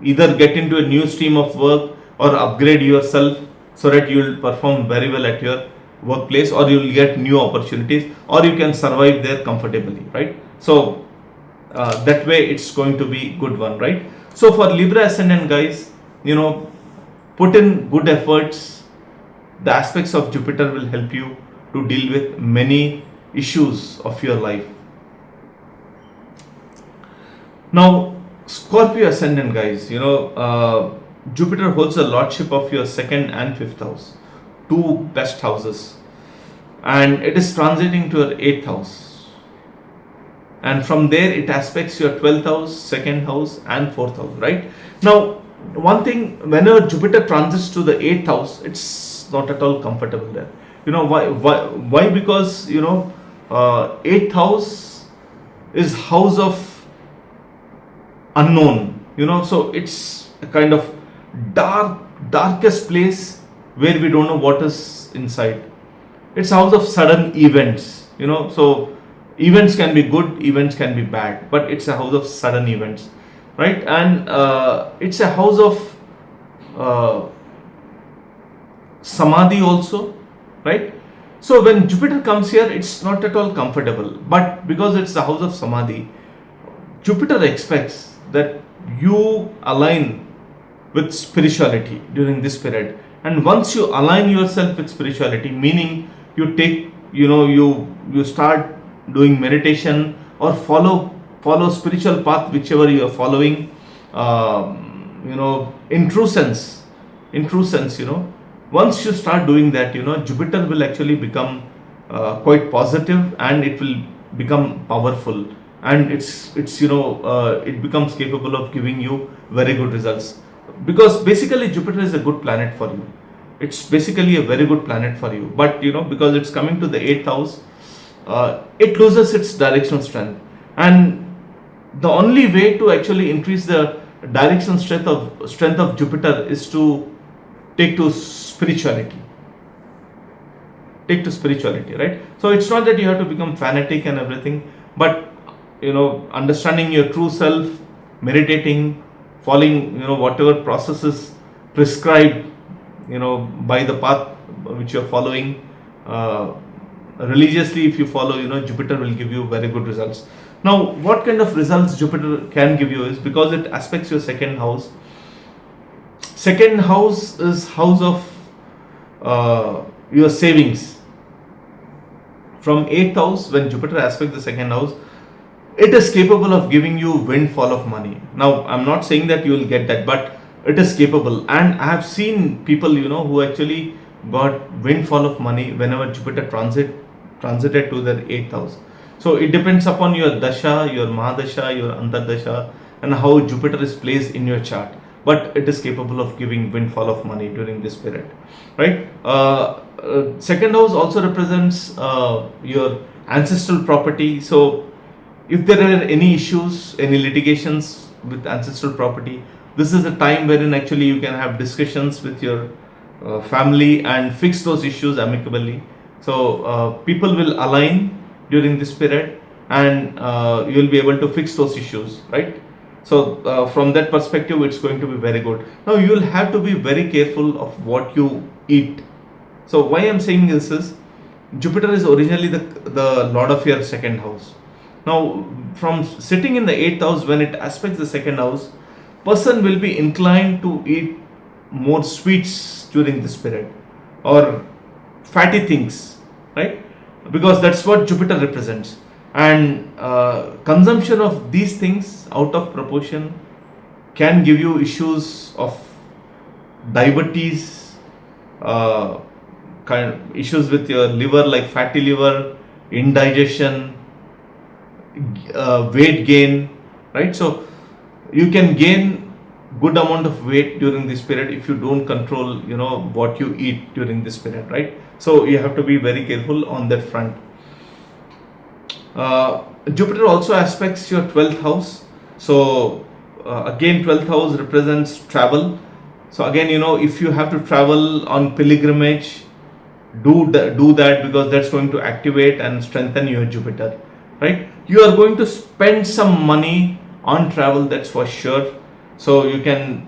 either get into a new stream of work or upgrade yourself, so that you will perform very well at your workplace, or you will get new opportunities, or you can survive there comfortably, right? So that way it's going to be good one, right? So for Libra ascendant guys, put in good efforts. The aspects of Jupiter will help you to deal with many issues of your life. Now Scorpio ascendant guys, Jupiter holds the lordship of your 2nd and 5th house, two best houses. and it is transiting to your 8th house, and from there it aspects your 12th house, 2nd house and 4th house, right? Now, one thing, whenever Jupiter transits to the 8th house, it's not at all comfortable there. Why? Because 8th house is house of unknown, so it's a kind of darkest place where we don't know what is inside. It's house of sudden events, so events can be good, events can be bad, but it's a house of sudden events, right? And it's a house of samadhi also, right? So when Jupiter comes here, it's not at all comfortable, but because it's the house of samadhi, Jupiter expects that you align with spirituality during this period. And once you align yourself with spirituality, meaning you take, you start doing meditation or follow spiritual path, whichever you are following, in true sense, once you start doing that, Jupiter will actually become quite positive, and it will become powerful, and it becomes capable of giving you very good results, because basically Jupiter is a good planet for you. It's basically a very good planet for you, but because it's coming to the 8th house, it loses its directional strength, and the only way to actually increase the directional strength of Jupiter is to take to spirituality, right? So it's not that you have to become fanatic and everything, but understanding your true self, meditating, following whatever processes prescribed by the path which you're following religiously. If you follow, Jupiter will give you very good results. Now, what kind of results Jupiter can give you is, because it aspects your 2nd house. 2nd house is house of your savings. From 8th house, when Jupiter aspects the 2nd house, it is capable of giving you windfall of money. Now, I'm not saying that you will get that, but it is capable. And I have seen people, who actually got windfall of money whenever Jupiter transited to their 8th house. So it depends upon your dasha, your mahadasha, your antardasha, and how Jupiter is placed in your chart. But it is capable of giving windfall of money during this period, right? 2nd house also represents your ancestral property. So if there are any issues, any litigations with ancestral property, this is the time wherein actually you can have discussions with your family and fix those issues amicably. So people will align during this period, and you will be able to fix those issues, right? So from that perspective, it's going to be very good. Now, you will have to be very careful of what you eat. So why I'm saying this is, Jupiter is originally the lord of your 2nd house. Now, from sitting in the 8th house, when it aspects the 2nd house, person will be inclined to eat more sweets during this period, or fatty things, right? Because that's what Jupiter represents. And consumption of these things out of proportion can give you issues of diabetes, kind of issues with your liver, like fatty liver, indigestion, weight gain, right? So you can gain good amount of weight during this period if you don't control what you eat during this period, right? So you have to be very careful on that front. Jupiter also aspects your 12th house. So again, 12th house represents travel. So again, if you have to travel on pilgrimage, do that, because that's going to activate and strengthen your Jupiter, right? You are going to spend some money on travel, that's for sure. So you can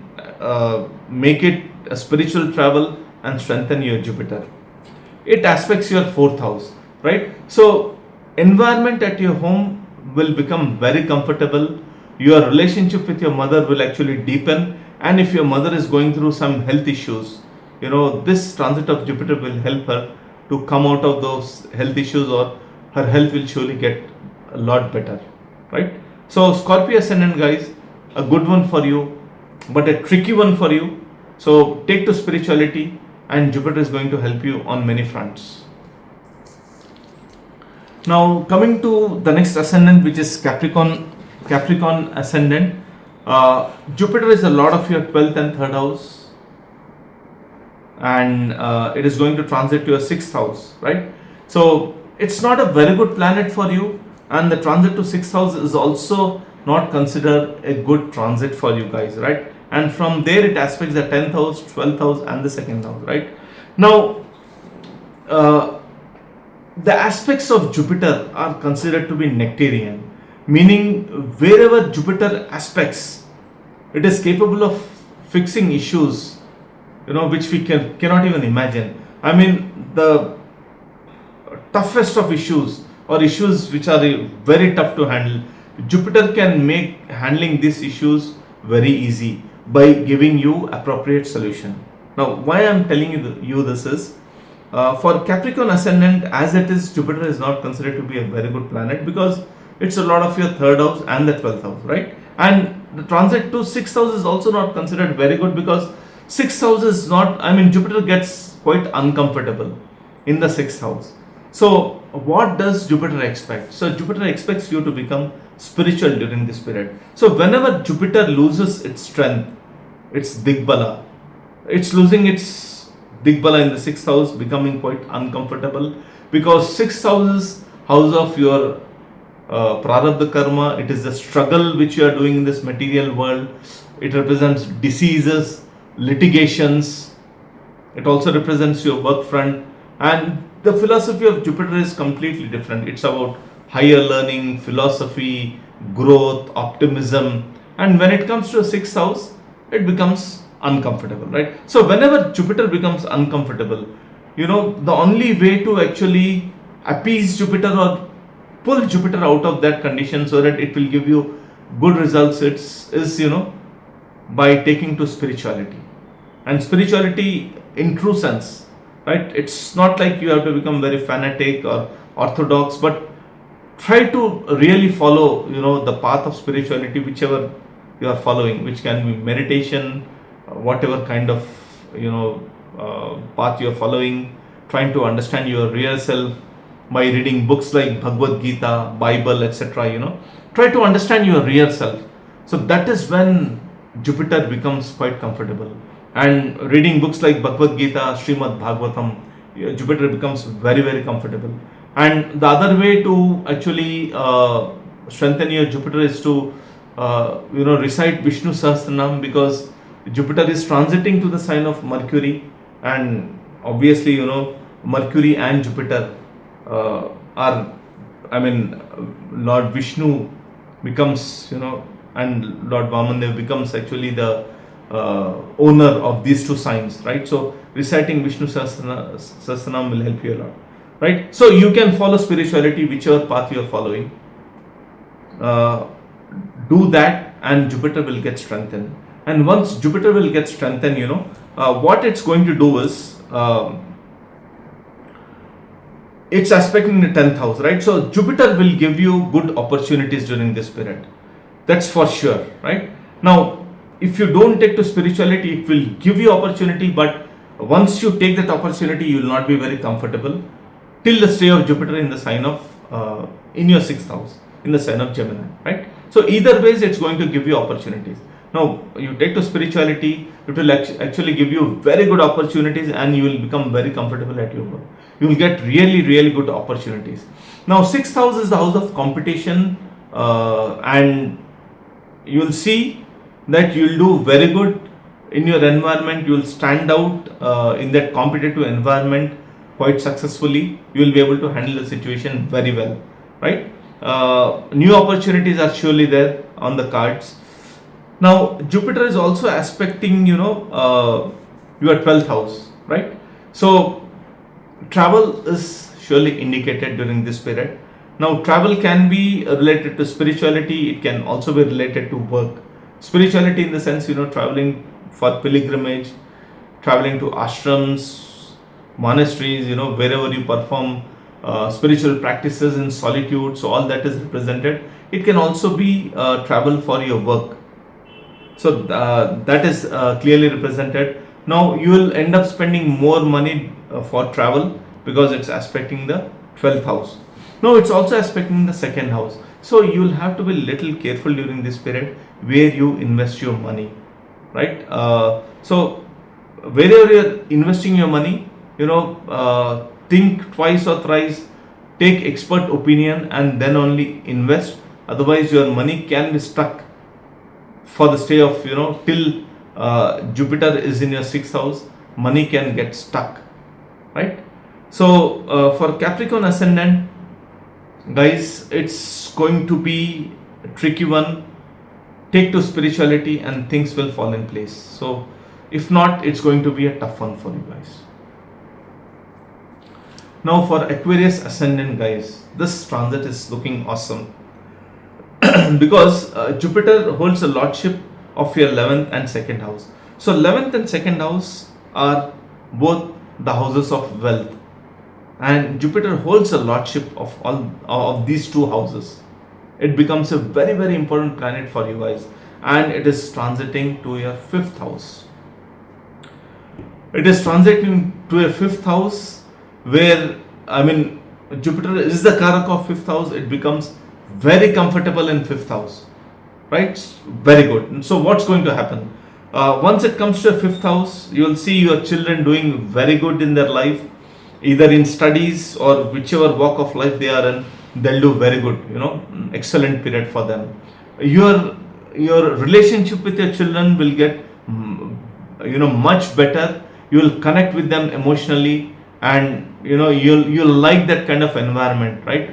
make it a spiritual travel and strengthen your Jupiter. It aspects your 4th house, right? So environment at your home will become very comfortable. Your relationship with your mother will actually deepen, and if your mother is going through some health issues, this transit of Jupiter will help her to come out of those health issues, or her health will surely get a lot better, right? So Scorpio Ascendant guys, a good one for you, but a tricky one for you. So take to spirituality, and Jupiter is going to help you on many fronts. Now coming to the next ascendant, which is Capricorn ascendant. Jupiter is a lot of your 12th and 3rd house, and it is going to transit to your 6th house, right? So it's not a very good planet for you, and the transit to 6th house is also not considered a good transit for you guys, right? And from there it aspects the 10th house, 12th house, and the 2nd house, right? Now the aspects of Jupiter are considered to be nectarian, meaning wherever Jupiter aspects, it is capable of fixing issues, which we cannot even imagine. I mean, the toughest of issues, or issues which are very tough to handle, Jupiter can make handling these issues very easy by giving you appropriate solution. Now, why I am telling you this is, for Capricorn ascendant, as it is, Jupiter is not considered to be a very good planet because it's a lot of your 3rd house and the 12th house, right? And the transit to 6th house is also not considered very good because 6th house is not, Jupiter gets quite uncomfortable in the 6th house. So what does Jupiter expect? So Jupiter expects you to become spiritual during this period. So whenever Jupiter loses its strength, its Digbala, it's losing its Digbala in the 6th house, becoming quite uncomfortable, because 6th house is house of your prarabdha karma. It is the struggle which you are doing in this material world. It represents diseases, litigations. It also represents your work front, and the philosophy of Jupiter is completely different. It's about higher learning, philosophy, growth, optimism, and when it comes to a 6th house, it becomes uncomfortable, right? So whenever Jupiter becomes uncomfortable, the only way to actually appease Jupiter or pull Jupiter out of that condition so that it will give you good results, is by taking to spirituality. And spirituality in true sense, right? It's not like you have to become very fanatic or orthodox, but try to really follow the path of spirituality, whichever you are following, which can be meditation, whatever kind of path you are following, trying to understand your real self by reading books like Bhagavad Gita, Bible, etc. Try to understand your real self. So that is when Jupiter becomes quite comfortable. And reading books like Bhagavad Gita, Srimad Bhagavatam, Jupiter becomes very, very comfortable. And the other way to actually strengthen your Jupiter is to recite Vishnu Sahasranam, because Jupiter is transiting to the sign of Mercury, and obviously Mercury and Jupiter are, Lord Vishnu becomes, and Lord Vamandev becomes actually the owner of these two signs, right? So reciting Vishnu Sahasranam will help you a lot, right? So you can follow spirituality, whichever path you are following. Do that, and Jupiter will get strengthened. And once Jupiter will get strengthened, what it's going to do is, it's aspecting the 10th house, right? So Jupiter will give you good opportunities during this period. That's for sure, right? Now, if you don't take to spirituality, it will give you opportunity, but once you take that opportunity, you will not be very comfortable till the stay of Jupiter in the sign of, in your 6th house, in the sign of Gemini, right? So either ways, it's going to give you opportunities. Now, you take to spirituality, it will actually give you very good opportunities, and you will become very comfortable at your work. You will get really, really good opportunities. Now, 6th house is the house of competition, and you will see that you will do very good in your environment. You will stand out in that competitive environment quite successfully. You will be able to handle the situation very well, right? New opportunities are surely there on the cards. Now, Jupiter is also aspecting, your 12th house, right? So, travel is surely indicated during this period. Now, travel can be related to spirituality. It can also be related to work. Spirituality in the sense, traveling for pilgrimage, traveling to ashrams, monasteries, wherever you perform spiritual practices in solitude. So, all that is represented. It can also be travel for your work. So that is clearly represented. Now you will end up spending more money for travel because it's aspecting the 12th house. Now it's also aspecting the second house. So you'll have to be little careful during this period where you invest your money, right? So wherever you're investing your money, think twice or thrice, take expert opinion and then only invest. Otherwise your money can be stuck for the stay of, till Jupiter is in your sixth house, money can get stuck, right? So for Capricorn ascendant, guys, it's going to be a tricky one. Take to spirituality and things will fall in place. So if not, it's going to be a tough one for you guys. Now for Aquarius ascendant, guys, this transit is looking awesome because Jupiter holds a lordship of your 11th and 2nd house. So 11th and 2nd house are both the houses of wealth, and Jupiter holds a lordship of all of these two houses. It becomes a very, very important planet for you guys, and it is transiting to your 5th house. It is transiting to a 5th house where, Jupiter is the kark of 5th house. It becomes very comfortable in 5th house, right? Very good. And so what's going to happen? Once it comes to a 5th house, you will see your children doing very good in their life, either in studies or whichever walk of life they are in. They'll do very good, excellent period for them. Your relationship with your children will get much better. You will connect with them emotionally, and you'll like that kind of environment, right?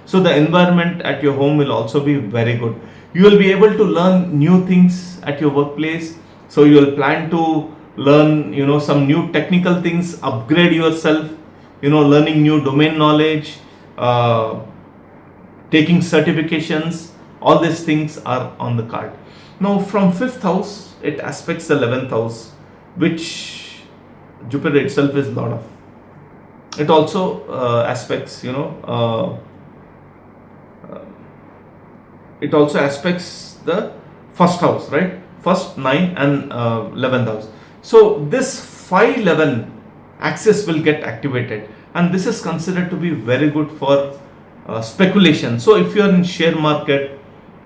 So the environment at your home will also be very good. You will be able to learn new things at your workplace. So you will plan to learn some new technical things, upgrade yourself, learning new domain knowledge, taking certifications. All these things are on the card. Now from 5th house, it aspects the 11th house, which Jupiter itself is Lord of. It also aspects, it also aspects the 1st house, right? 1st, 9 and 11th house. So this 5-11 axis will get activated, and this is considered to be very good for speculation. So if you are in share market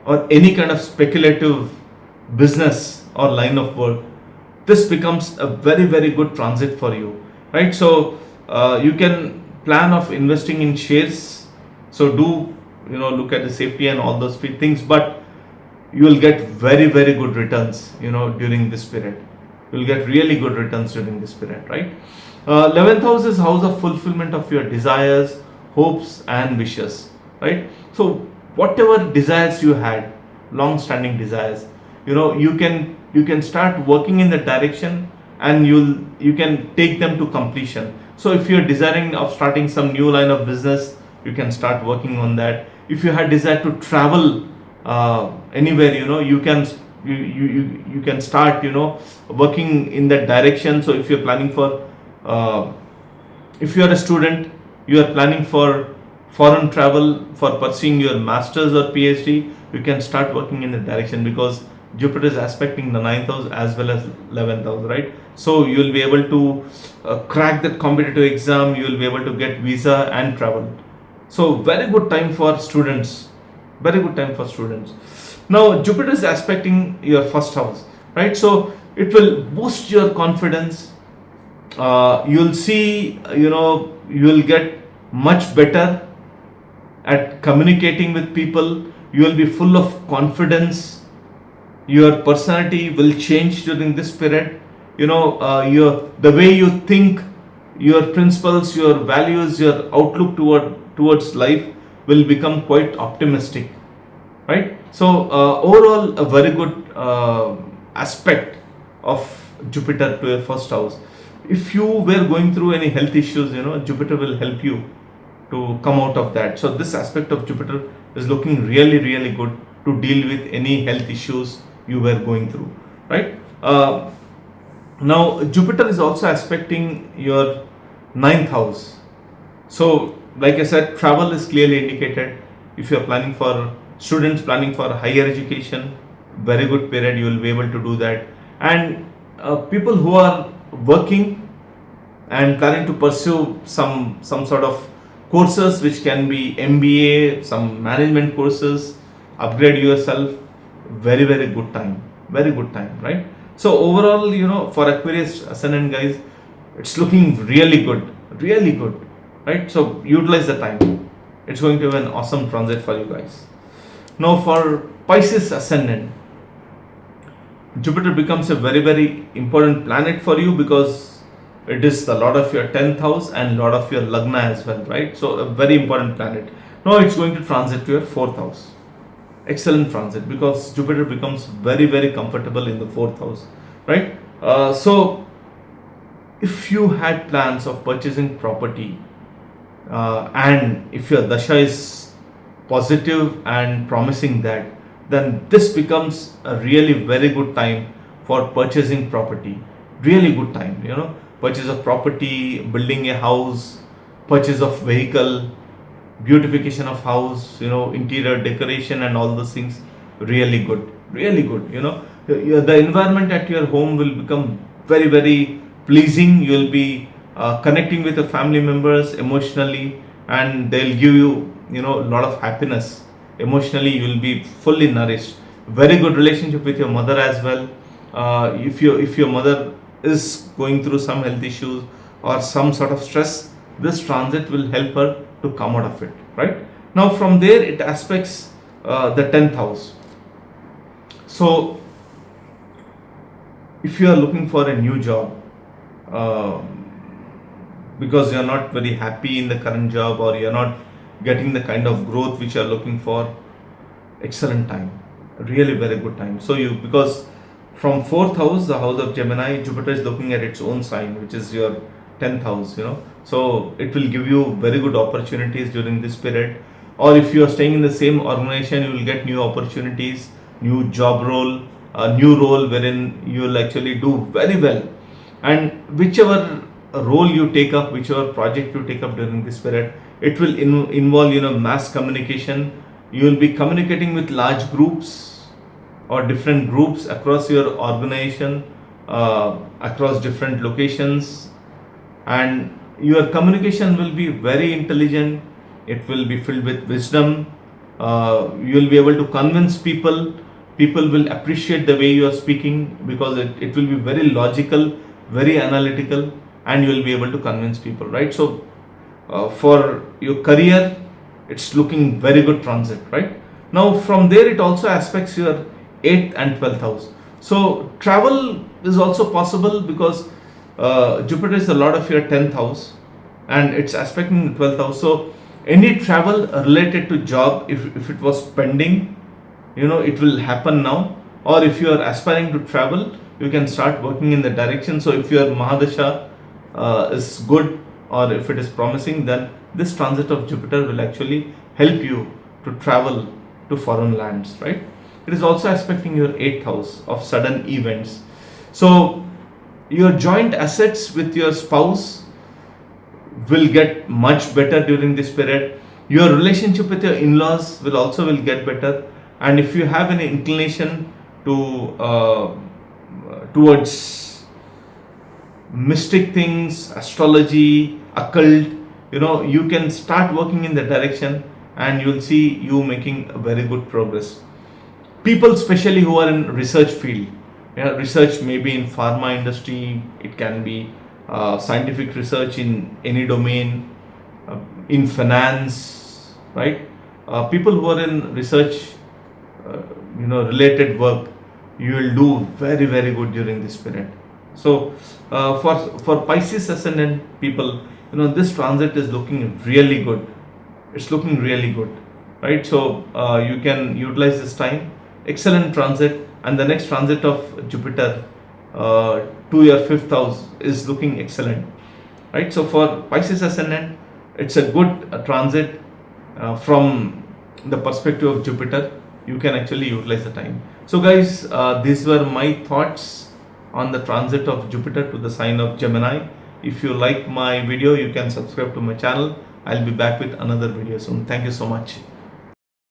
or any kind of speculative business or line of work, this becomes a very, very good transit for you, right? So you can plan of investing in shares. So do look at the safety and all those things, but you will get very, very good returns during this period. You will get really good returns during this period, right? 11th house is house of fulfillment of your desires, hopes and wishes, right? So whatever desires you had, long-standing desires, you can start working in that direction, and you can take them to completion. So if you're desiring of starting some new line of business, you can start working on that. If you had desire to travel anywhere, you can start working in that direction. So if you're planning for if you are a student, you are planning for foreign travel for pursuing your masters or PhD, you can start working in that direction, because Jupiter is aspecting the 9th house as well as 11th house, right? So you will be able to crack that competitive exam, you will be able to get visa and travel. So very good time for students, very good time for students. Now Jupiter is aspecting your 1st house, right? So it will boost your confidence. You'll see, you will get much better at communicating with people. You will be full of confidence. Your personality will change during this period. The way you think, your principles, your values, your outlook towards life will become quite optimistic, right? So overall, a very good aspect of Jupiter to your 1st house. If you were going through any health issues, Jupiter will help you to come out of that. So this aspect of Jupiter is looking really, really good to deal with any health issues you were going through, right? Now Jupiter is also aspecting your 9th house. So like I said, travel is clearly indicated. If you are planning for students planning for higher education, very good period, you will be able to do that. And people who are working and planning to pursue some sort of courses which can be MBA, some management courses, upgrade yourself. Very, very good time. Very good time, right? So overall, for Aquarius Ascendant guys, it's looking really good. Really good, right? So utilize the time. It's going to be an awesome transit for you guys. Now for Pisces Ascendant, Jupiter becomes a very, very important planet for you because it is a lot of your 10th house and a lot of your Lagna as well, right? So a very important planet. Now it's going to transit to your 4th house. Excellent transit because Jupiter becomes very, very comfortable in the 4th house, right? So if you had plans of purchasing property and if your dasha is positive and promising that, then this becomes a really very good time for purchasing property. Really good time, purchase of property, building a house, purchase of vehicle, beautification of house, interior decoration and all those things. Really good, really good. The environment at your home will become very, very pleasing. You will be connecting with your family members emotionally, and they'll give you, a lot of happiness. Emotionally, you will be fully nourished. Very good relationship with your mother as well. If your mother is going through some health issues or some sort of stress, this transit will help her to come out of it, right? Now from there it aspects the 10th house. So if you are looking for a new job because you are not very happy in the current job or you are not getting the kind of growth which you are looking for, excellent time, really very good time. So because from 4th house, the house of Gemini, Jupiter is looking at its own sign, which is your 10th house, so it will give you very good opportunities during this period. Or if you are staying in the same organization, you will get new opportunities, new job role, a new role wherein you will actually do very well. And whichever role you take up, whichever project you take up during this period, it will involve mass communication. You will be communicating with large groups or different groups across your organization, across different locations, and your communication will be very intelligent. It will be filled with wisdom. You will be able to convince people. People will appreciate the way you are speaking because it will be very logical, very analytical, and you will be able to convince people, right? So for your career, it's looking very good transit, right? Now from there it also aspects your 8th and 12th house. So travel is also possible because Jupiter is a lot of your 10th house and it's aspecting the 12th house. So any travel related to job, if it was pending, it will happen now. Or if you are aspiring to travel, you can start working in the direction. So if your Mahadasha is good or if it is promising, then this transit of Jupiter will actually help you to travel to foreign lands, right? It is also aspecting your 8th house of sudden events. So your joint assets with your spouse will get much better during this period. Your relationship with your in-laws will get better. And if you have any inclination to towards mystic things, astrology, occult, you can start working in that direction and you will see you making a very good progress. People especially who are in research field, research maybe in pharma industry, it can be scientific research in any domain, in finance, right? People who are in research related work, you will do very, very good during this period. So for Pisces Ascendant people, this transit is looking really good. It's looking really good, right? So you can utilize this time. Excellent transit. And the next transit of Jupiter to your 5th house is looking excellent, right? So for Pisces Ascendant, it's a good transit from the perspective of Jupiter. You can actually utilize the time. So guys, these were my thoughts on the transit of Jupiter to the sign of Gemini. If you like my video, you can subscribe to my channel. I'll be back with another video soon. Thank you so much.